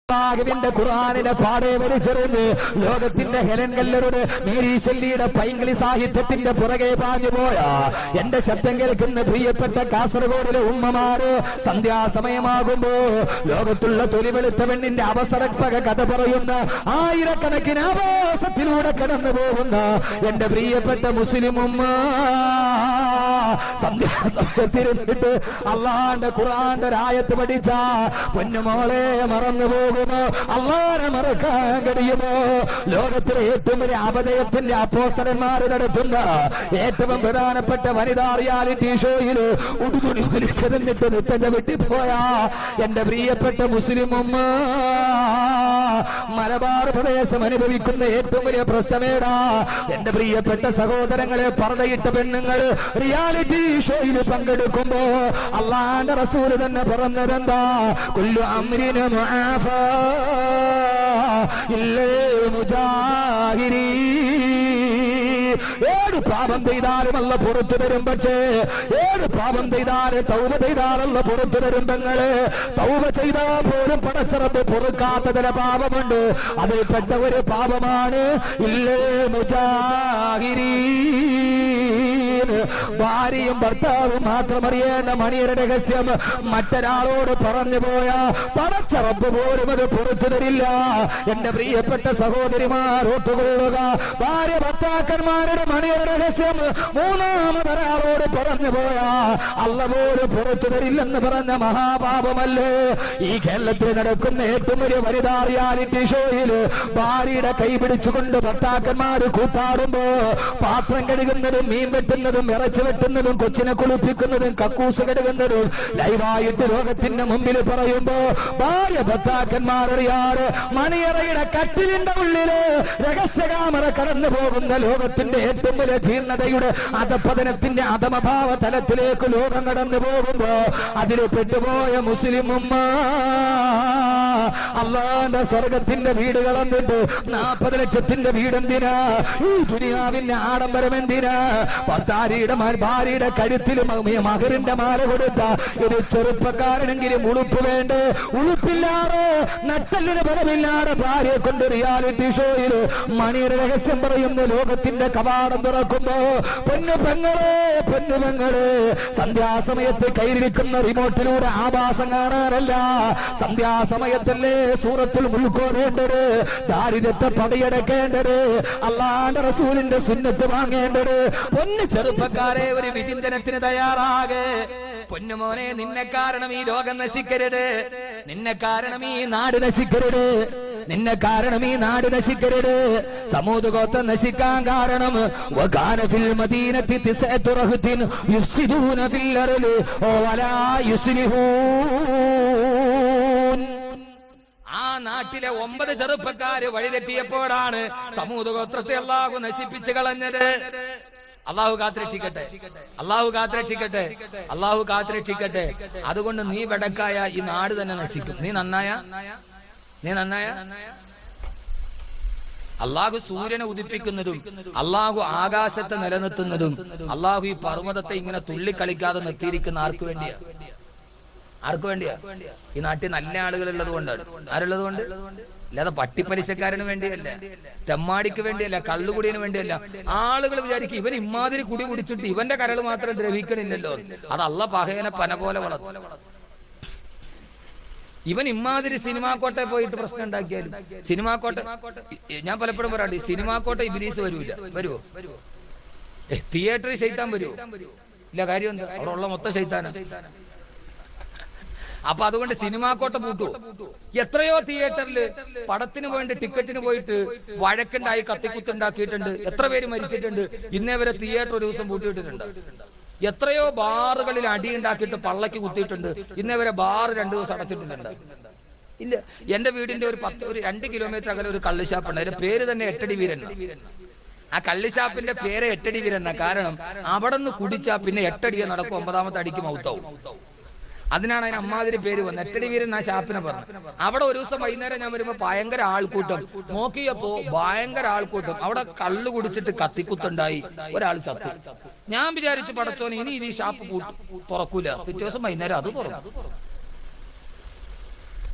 ിന്റെ ഖുർആനിനെ പാടെ വലിച്ചെറിഞ്ഞ് ലോകത്തിന്റെ ഹെലൻ കെല്ലറുടെ മേരി ശെല്ലിയുടെ പൈങ്കിളി സാഹിത്യത്തിന്റെ പുറകെ പാഞ്ഞു പോയ എന്റെ ശബ്ദം കേൾക്കുന്ന പ്രിയപ്പെട്ട കാസർഗോഡിലെ ഉമ്മമാര് സന്ധ്യാസമയമാകുമ്പോ ലോകത്തുള്ള തൊലിവെളുത്ത പെണ്ണിന്റെ അവസരപ്പക കഥ പറയുന്ന ആയിരക്കണക്കിന് ആവാസത്തിലൂടെ കടന്നു പോകുന്ന എന്റെ പ്രിയപ്പെട്ട മുസ്ലിം ഉമ്മ സന്ധ്യാസമയത്തിരുന്നിട്ട് അള്ളാന്റെ ഖുർആന്റെ രായത്ത് പഠിച്ച പൊന്നുമോളെ മറന്നു പോകുമോ? അള്ളാനെ മറക്കാൻ കഴിയുമോ? ലോകത്തിലെ ഏറ്റവും വലിയ അപജയത്തിന്റെ അപ്പോസ്തലന്മാര് നടത്തുന്ന ഏറ്റവും പ്രധാനപ്പെട്ട വനിതാ റിയാലിറ്റി ഷോയിൽ ഉടുതുണി വലിച്ചെറിഞ്ഞിട്ട് നിട്ടന്റെ വെട്ടിപ്പോയ എന്റെ പ്രിയപ്പെട്ട മുസ്ലിം ഉമ്മ മലബാർ പ്രദേശം അനുഭവിക്കുന്ന ഏറ്റവും വലിയ പ്രശ്നമേടാ. എന്റെ പ്രിയപ്പെട്ട സഹോദരങ്ങളെ, പർദ്ദയിട്ട പെണ്ണുങ്ങൾ റിയാലിറ്റി ഷോയിൽ പങ്കെടുക്കുമ്പോ അള്ളാന്റെ റസൂല് തന്നെ പറഞ്ഞതെന്താ? കുല്ലു അംരിന മുആഫാ ഇല്ലൽ മുജാഹിരീ. ഏത് പാപം ചെയ്താലും അല്ല പുറത്തു വരും. പക്ഷേ ഏത് പാപം ചെയ്താലും തൗബ ചെയ്താലല്ല പുറത്തു വരും. പെങ്ങള് തൗബ ചെയ്താൽ പോലും പടച്ചറപ്പ് പൊറുക്കാത്ത ചില പാപമുണ്ട്. അതിൽപ്പെട്ട ഒരു പാപമാണ് ഇല്ലേ മുജാഹിരീ. ഭാര്യയും ഭർത്താവും മാത്രം അറിയേണ്ട മണിയര രഹസ്യം മറ്റൊരാളോട് പറഞ്ഞു പോയ പടച്ചറപ്പ് പോലും അത് പുറത്തു തരില്ല. എന്റെ പ്രിയപ്പെട്ട സഹോദരിമാർ ഓർത്തുകൊള്ളുക, ഭാര്യ ഭർത്താക്കന്മാരുടെ മണിയര രഹസ്യം മൂന്നാമതൊരാളോട് പറഞ്ഞു പോയ അല്ല പോലും പുറത്തു തരില്ലെന്ന് പറഞ്ഞ മഹാപാപമല്ലേ ഈ കേരളത്തിൽ നടക്കുന്ന ഏറ്റവും വലിയ വനിതാ റിയാലിറ്റി ഷോയിൽ ഭാര്യയുടെ കൈ പിടിച്ചുകൊണ്ട് ഭർത്താക്കന്മാര് കൂത്താടുമ്പോ പാത്രം കഴുകുന്നതും മീൻ വെട്ടുന്നതും ഇറച്ചി വെട്ടുന്നതും കൊച്ചിനെ കുളിപ്പിക്കുന്നതും കക്കൂസ് കഴുകുന്നതും ലൈവായിട്ട് ലോകത്തിന്റെ മുമ്പിൽ പറയുമ്പോ ഭാര്യ ഭർത്താക്കന്മാരറിയാറ് മണിയറയുടെ കട്ടിലിന്റെ ഉള്ളില് രഹസ്യകാമറ കടന്നു പോകുന്ന ലോകത്തിന്റെ ഏറ്റവും വലിയ ജീർണതയുടെ അധപതനത്തിന്റെ അധമഭാവ തലത്തിലേക്ക് ലോകം കടന്നു പോകുമ്പോ അതിൽ പെട്ടുപോയ മുസ്ലിം ഉമ്മ അള്ളാന്റെ സ്വർഗത്തിന്റെ വീട് കളന്നിട്ട് 40 ലക്ഷത്തിന്റെ വീടെന്തിനാ? ഈ ദുനിയാവിന്റെ ആഡംബരം എന്തിനാ? ഭാര്യയുടെ കഴുത്തിൽ മഹറിന്റെ മാല കൊടുത്ത ഒരു ചെറുപ്പക്കാരനെങ്കിലും ഉളുപ്പ് വേണ്ടേ? ഉളുപ്പില്ലാതെ നട്ടലിന് ബലമില്ലാതെ ഭാര്യയെ കൊണ്ട് റിയാലിറ്റി ഷോയിൽ മണിയുടെ രഹസ്യം പറയുന്ന ലോകത്തിന്റെ കവാടം തുറക്കുമ്പോ പൊന്നു പെങ്ങളെ സന്ധ്യാസമയത്ത് കയ്യിലിരിക്കുന്ന റിമോട്ടിലൂടെ ആഭാസം കാണാറല്ല. സന്ധ്യാസമയത്തല്ലേ സൂറത്തുൽ മുൽക്ക് വേണ്ടത്, ദാരിദ്ര്യത്തെ പടയടക്കേണ്ടത്, അള്ളാന്റെ റസൂലിന്റെ സുന്നത്ത് വാങ്ങേണ്ടത്. പൊന്നു ചെറുപ്പക്കാരെ, ഒരു വിചിന്തനത്തിന് തയ്യാറാകെ. പൊന്നുമോനെ, നിന്നെ കാരണം ഈ ലോകം നശിക്കരുത്, നിന്നെ കാരണം ഈ നാട് നശിക്കരുത്, നിന്നെ കാരണം ഈ നാട് നശിക്കരുത്. സമൂത് ഗോത്രം നശിക്കാൻ കാരണം വകാന ഫിൽ മദീനത്തി തിസ്അതു റഹ്തിൻ യുഫ്സിദൂന ഫിൽ അർളി വലാ യുസ്ലിഹൂൻ. ആ നാട്ടിലെ 9 ചെറുപ്പക്കാര് വഴിതെറ്റിയപ്പോഴാണ് സമൂത് ഗോത്രത്തെ അല്ലാഹു നശിപ്പിച്ചു കളഞ്ഞത്. അള്ളാഹു കാത്തുരക്ഷിക്കട്ടെ, അള്ളാഹു കാത്തുരക്ഷിക്കട്ടെ, അള്ളാഹു കാത്തുരക്ഷിക്കട്ടെ. അതുകൊണ്ട് നീ വെടക്കായ ഈ നാട് തന്നെ നശിക്കും. നീ നന്നായ അള്ളാഹു സൂര്യനെ ഉദിപ്പിക്കുന്നതും അള്ളാഹു ആകാശത്തെ നിലനിർത്തുന്നതും അള്ളാഹു ഈ പർവ്വതത്തെ ഇങ്ങനെ തുള്ളിക്കളിക്കാതെ നിർത്തിയിരിക്കുന്ന ആർക്ക് വേണ്ടിയാ? ഈ നാട്ടിൽ നല്ല ആളുകൾ ഉള്ളത് കൊണ്ടാണ്. ആരുള്ളത് കൊണ്ട്? അല്ലാതെ പട്ടിപ്പലിശക്കാരന് വേണ്ടിയല്ല, തെമ്മാടിക്ക് വേണ്ടിയല്ല, കള്ളുകുടിയന് വേണ്ടിയല്ല. ആളുകൾ വിചാരിക്കും ഇവൻ ഇമാതിരി കുടി കുടിച്ചിട്ട് ഇവന്റെ കരൾ മാത്രം ദ്രവിക്കണില്ലല്ലോ, അത് അള്ള പഹയനെ പന പോലെ വളർത്തും. ഇവൻ ഇമാതിരി സിനിമാക്കോട്ടെ പോയിട്ട് പ്രശ്നം ഉണ്ടാക്കിയാലും സിനിമാക്കോട്ടെ, ഞാൻ പലപ്പോഴും പറയാണ്ട്, സിനിമാക്കോട്ടെ ഇബ്ലീസ് വരുമോ? തിയേറ്ററിൽ ശൈത്താൻ വരുമോ? ഇല്ല. കാര്യം എന്താ? അവിടെ ഉള്ള മൊത്തം ശൈത്താനാ. അപ്പൊ അതുകൊണ്ട് സിനിമാക്കോട്ട പൂട്ടു. എത്രയോ തിയേറ്ററിൽ പടത്തിന് വേണ്ടി ടിക്കറ്റിന് പോയിട്ട് വഴക്കുണ്ടായി കത്തിക്കുത്തുണ്ടാക്കിയിട്ടുണ്ട്. എത്ര പേര് മരിച്ചിട്ടുണ്ട്. ഇന്നേ വരെ തിയേറ്റർ ഒരു ദിവസം പൂട്ടിയിട്ടിട്ടുണ്ട്. എത്രയോ ബാറുകളിൽ അടിയുണ്ടാക്കിയിട്ട് പള്ളക്ക് കുത്തിയിട്ടുണ്ട്. ഇന്നേ വരെ ബാർ 2 ദിവസം അടച്ചിട്ടിട്ടുണ്ട്. ഇല്ല. എന്റെ വീടിന്റെ ഒരു 2 കിലോമീറ്റർ അകലെ ഒരു കള്ളുഷാപ്പുണ്ട്. അതിന്റെ പേര് തന്നെ എട്ടടി വീരൻ. ആ കള്ളുഷാപ്പിന്റെ പേര് എട്ടടി വീരൻ. കാരണം അവിടെ നിന്ന് കുടിച്ചാ പിന്നെ 8 അടിയെ നടക്കും, 9ാമത്തെ അടിക്ക് മൗത്താവും. അതിനാണ് അതിന് അമ്മാതിരി പേര് വന്നത്. എട്ടടി വീരൻ ആ ഷാപ്പിനെ പറഞ്ഞു. അവിടെ ഒരു ദിവസം വൈകുന്നേരം ഞാൻ വരുമ്പോ ഭയങ്കര ആൾക്കൂട്ടം. നോക്കിയപ്പോ ഭയങ്കര ആൾക്കൂട്ടം. അവിടെ കള്ളു കുടിച്ചിട്ട് കത്തിക്കുത്തുണ്ടായി, ഒരാൾ ചത്തു. ഞാൻ വിചാരിച്ചു പടച്ചോനെ ഇനി ഈ ഷാപ്പ് തുറക്കൂല. പിറ്റേ ദിവസം വൈകുന്നേരം അത് തുറന്നു.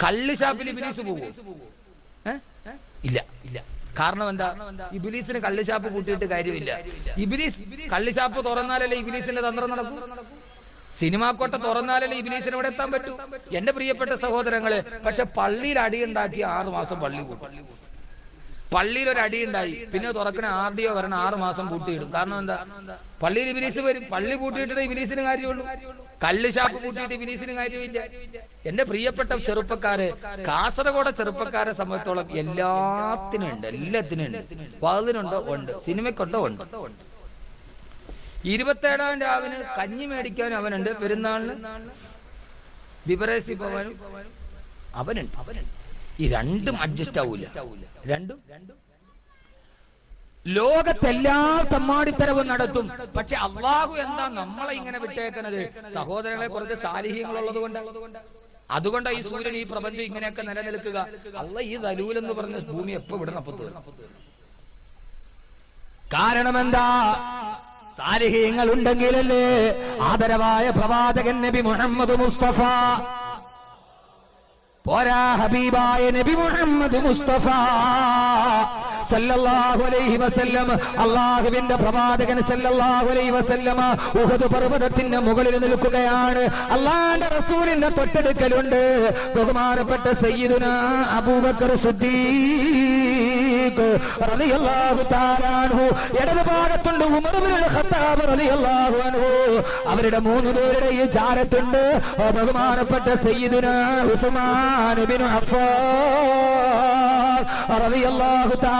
കള്ള് ഷാപ്പിൽ ഇബ്ലീസ് പോകുമോ? ഇല്ല ഇല്ല. കാരണം എന്താ? ഇബ്ലീസിന് കള്ള് ഷാപ്പ് കൂട്ടിയിട്ട് കാര്യമില്ല. ഇബ്ലീസ് കള്ള് ഷാപ്പ് തുറന്നാലല്ലേ ഇബ്ലീസിന്റെ തന്ത്രം നടക്കൂ. സിനിമാക്കോട്ട തുറന്നാലല്ലേ ഇബ്ലീസിന് ഇവിടെ എത്താൻ പറ്റൂ. എന്റെ പ്രിയപ്പെട്ട സഹോദരങ്ങളെ, പക്ഷെ പള്ളിയിൽ അടിയുണ്ടാക്കി 6 മാസം പള്ളി കൂട്ടും. പള്ളിയിൽ ഒരു അടിയുണ്ടായി, പിന്നെ തുറക്കണ RDO വരണം 6 മാസം പൂട്ടിയിടും. കാരണം എന്താ? പള്ളിയിൽ ഇബ്ലീസ് വരും. പള്ളി പൂട്ടിയിട്ടേ ഇബ്ലീസിന് കാര്യമുള്ളൂ. കള്ള് ഷാപ്പ് പൂട്ടിയിട്ട് ഇബ്ലീസിന് കാര്യമില്ല. എന്റെ പ്രിയപ്പെട്ട ചെറുപ്പക്കാരെ, കാസർഗോഡ് ചെറുപ്പക്കാരെ സംബന്ധിച്ചോളം എല്ലാത്തിനും ഉണ്ട്, എല്ലാത്തിനും ഉണ്ട്. വാതിനുണ്ടോ? ഉണ്ട്. സിനിമയ്ക്കുണ്ടോ? ഉണ്ട്. 27-ാം രാവിന് കഞ്ഞി മേടിക്കാനും അവനുണ്ട്, പെരുന്നാളിന് ബിവറേസി പോവാനും അവനുണ്ട്. ഈ രണ്ടും അഡ്ജസ്റ്റ് ആവൂല. രണ്ടും ലോകത്തെല്ലാ തമ്മാടിത്തരവും നടത്തും. പക്ഷെ അള്ളാഹു എന്താ നമ്മളെ ഇങ്ങനെ വിട്ടേക്കണത്? സഹോദരങ്ങളെ, കുറച്ച് സാലിഹ്യങ്ങളുള്ളത് കൊണ്ട്. അതുകൊണ്ടാണ് ഈ സൂര്യൻ, ഈ പ്രപഞ്ചം ഇങ്ങനെയൊക്കെ നിലനിൽക്കുക. അള്ളാഹ് ഈ ദലൂൽ എന്ന് പറഞ്ഞ ഭൂമി എപ്പോ വിടണം അപ്പത്ത്. കാരണം എന്താ? സാലിഹ്യങ്ങൾ ഉണ്ടെങ്കിലല്ലേ ആദരവായ പ്രവാചകൻ നബി മുഹമ്മദ് മുസ്തഫ, പോരാ ഹബീബായ നബി മുഹമ്മദ് മുസ്തഫ സല്ലല്ലാഹു അലൈഹി വസല്ലം, അല്ലാഹുവിന്റെ പ്രവാചകൻ സല്ലല്ലാഹു അലൈഹി വസല്ലം ഉഹദ് പർവതത്തിന്റെ മുകളിൽ നിൽക്കുകയാണ്. അല്ലാഹുവിന്റെ റസൂലിന്റെ തൊട്ടടുക്കലുണ്ട് ബഹുമാനപ്പെട്ട സയ്യിദുനാ അബൂബക്കർ സിദ്ദീഖ് റളിയല്ലാഹു തആല അൻഹു, ഇടത് ഭാഗത്തുണ്ട് ഉമർ ഇബ്നുൽ ഖത്താബ് റളിയല്ലാഹു അൻഹു. അവരുടെ 3 പേരുടെ ഈ ചാരത്തുണ്ട് ബഹുമാനപ്പെട്ട സയ്യിദുനാ ഉസ്മാൻ ഇബ്നു അഫ്ഫാൻ റളിയല്ലാഹു തആല